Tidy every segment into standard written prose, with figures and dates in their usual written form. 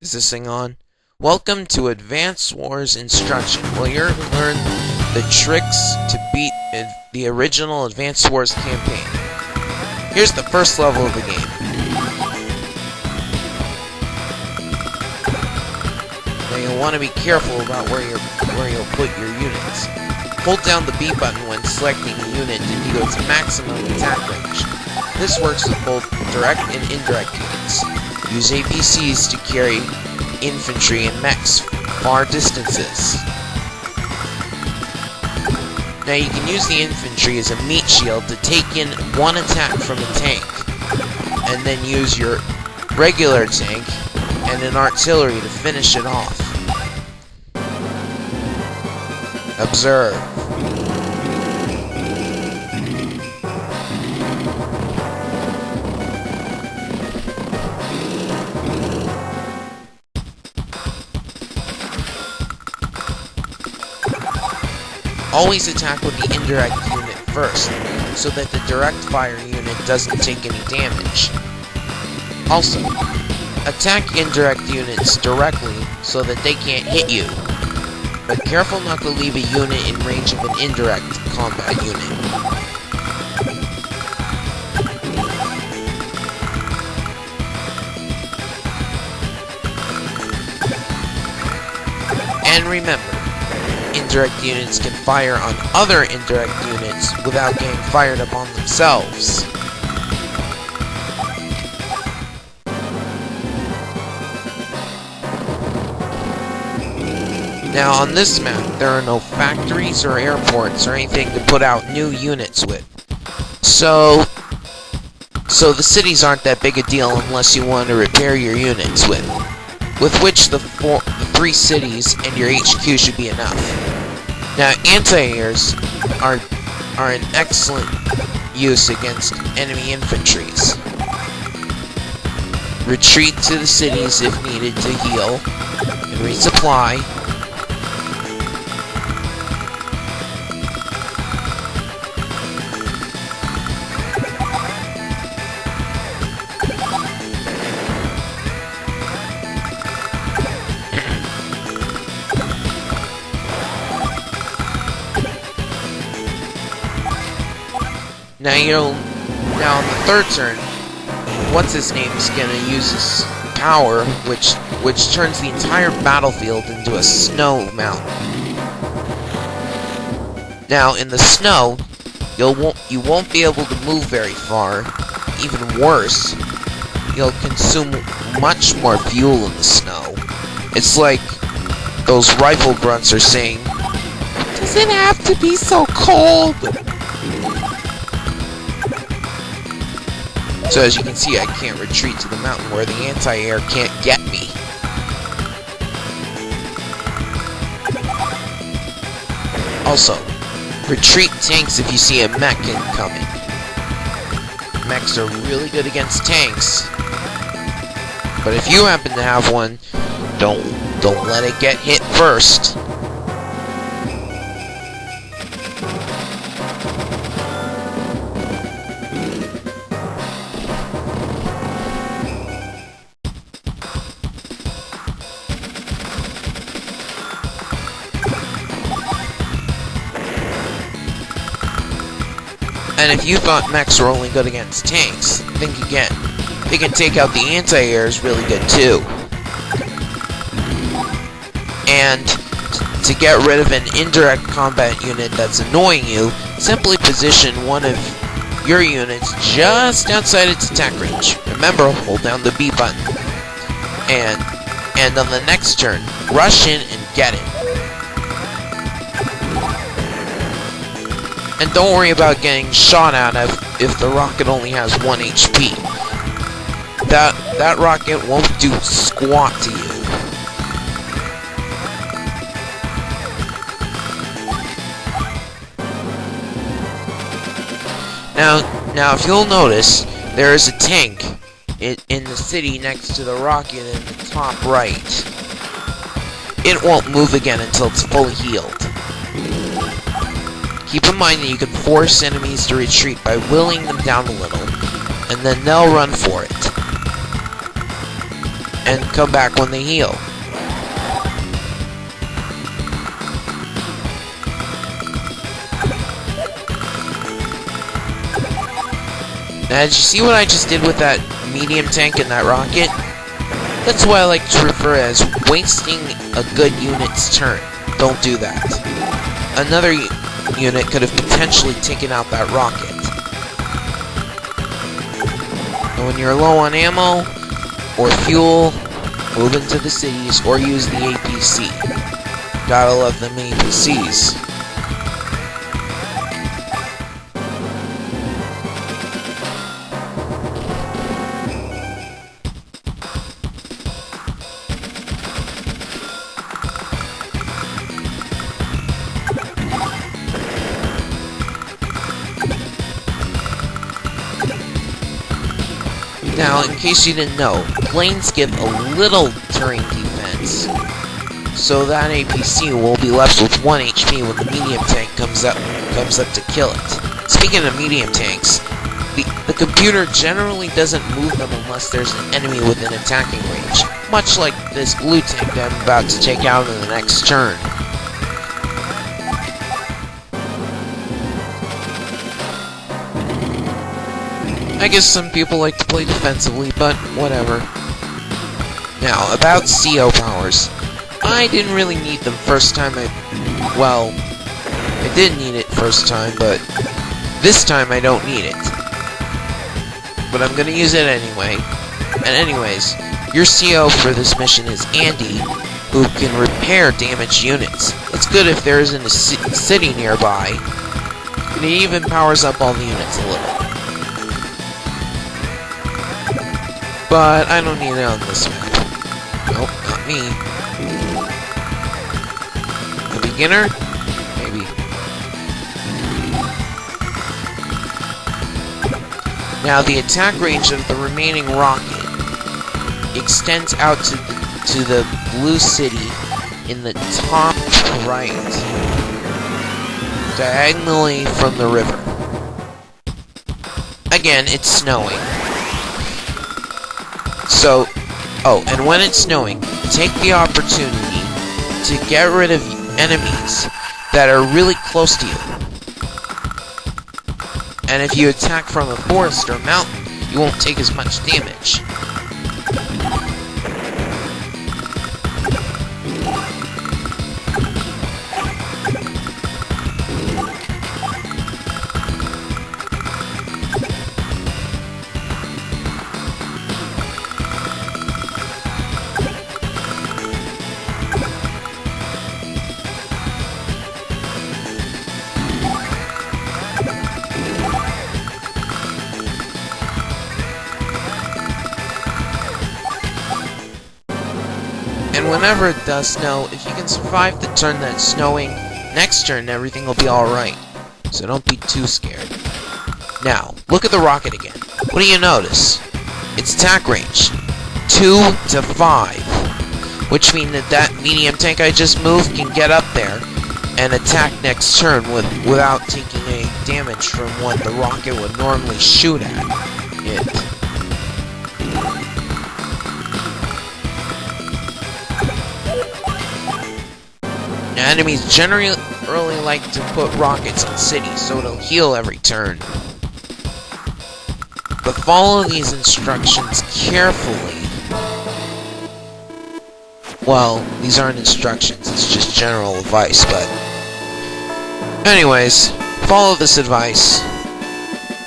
Is this thing on? Welcome to Advance Wars Instruction. Well, you're going to learn the tricks to beat the original Advance Wars campaign. Here's the first level of the game. Now you'll want to be careful about where you'll put your units. Hold down the B button when selecting a unit to view its maximum attack range. This works with both direct and indirect units. Use APCs to carry infantry and mechs far distances. Now you can use the infantry as a meat shield to take in one attack from a tank, and then use your regular tank and an artillery to finish it off. Observe. Always attack with the indirect unit first, so that the direct fire unit doesn't take any damage. Also, attack indirect units directly so that they can't hit you, but careful not to leave a unit in range of an indirect combat unit. And remember, indirect units can fire on other indirect units without getting fired upon themselves. Now on this map, there are no factories or airports or anything to put out new units with. So the cities aren't that big a deal unless you want to repair your units with which the three cities and your HQ should be enough. Now, anti-airs are an excellent use against enemy infantries. Retreat to the cities if needed to heal and resupply. Now on the third turn, what's his name is gonna use his power, which turns the entire battlefield into a snow mountain. Now in the snow, you won't be able to move very far. Even worse, you'll consume much more fuel in the snow. It's like those rifle grunts are saying, "Does it have to be so cold?" So as you can see, I can't retreat to the mountain where the anti-air can't get me. Also, retreat tanks if you see a mech incoming. Mechs are really good against tanks, but if you happen to have one, don't let it get hit first. And if you thought mechs were only good against tanks, think again. They can take out the anti-airs really good too. And to get rid of an indirect combat unit that's annoying you, simply position one of your units just outside its attack range. Remember, hold down the B button. And on the next turn, rush in and get it. And don't worry about getting shot at if the rocket only has 1 HP. That rocket won't do squat to you. Now if you'll notice, there is a tank in the city next to the rocket in the top right. It won't move again until it's fully healed. Keep in mind that you can force enemies to retreat by willing them down a little, and then they'll run for it. and come back when they heal. Now, did you see what I just did with that medium tank and that rocket? That's what I like to refer as wasting a good unit's turn. Don't do that. Another unit could have potentially taken out that rocket. And when you're low on ammo or fuel, move into the cities or use the APC. Gotta love them APCs. Now, in case you didn't know, planes give a little terrain defense, so that APC will be left with 1 HP when the medium tank comes up to kill it. Speaking of medium tanks, the computer generally doesn't move them unless there's an enemy within attacking range, much like this blue tank that I'm about to take out in the next turn. I guess some people like to play defensively, but whatever. Now, about CO powers. I didn't really need them first time well, I did need it first time, but this time I don't need it. But I'm gonna use it anyway. And anyways, your CO for this mission is Andy, who can repair damaged units. It's good if there isn't a city nearby, and it even powers up all the units a little. But I don't need it on this map. Nope, not me. A beginner? Maybe. Now, the attack range of the remaining rocket extends out to the blue city in the top right, diagonally from the river. Again, it's snowing. So, and when it's snowing, take the opportunity to get rid of enemies that are really close to you. And if you attack from a forest or mountain, you won't take as much damage. And whenever it does snow, if you can survive the turn that's snowing, next turn everything will be alright. So don't be too scared. Now, look at the rocket again. What do you notice? Its attack range, 2 to 5. Which means that medium tank I just moved can get up there and attack next turn without taking any damage from what the rocket would normally shoot at it. Enemies generally like to put rockets on cities, so it'll heal every turn. But follow these instructions carefully. Well, these aren't instructions, it's just general advice, but... Anyways, follow this advice,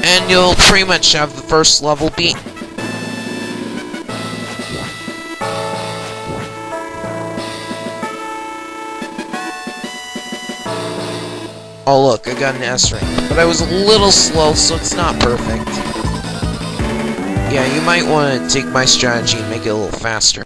and you'll pretty much have the first level beat. Oh look, I got an S rank, but I was a little slow, so it's not perfect. Yeah, you might want to take my strategy and make it a little faster.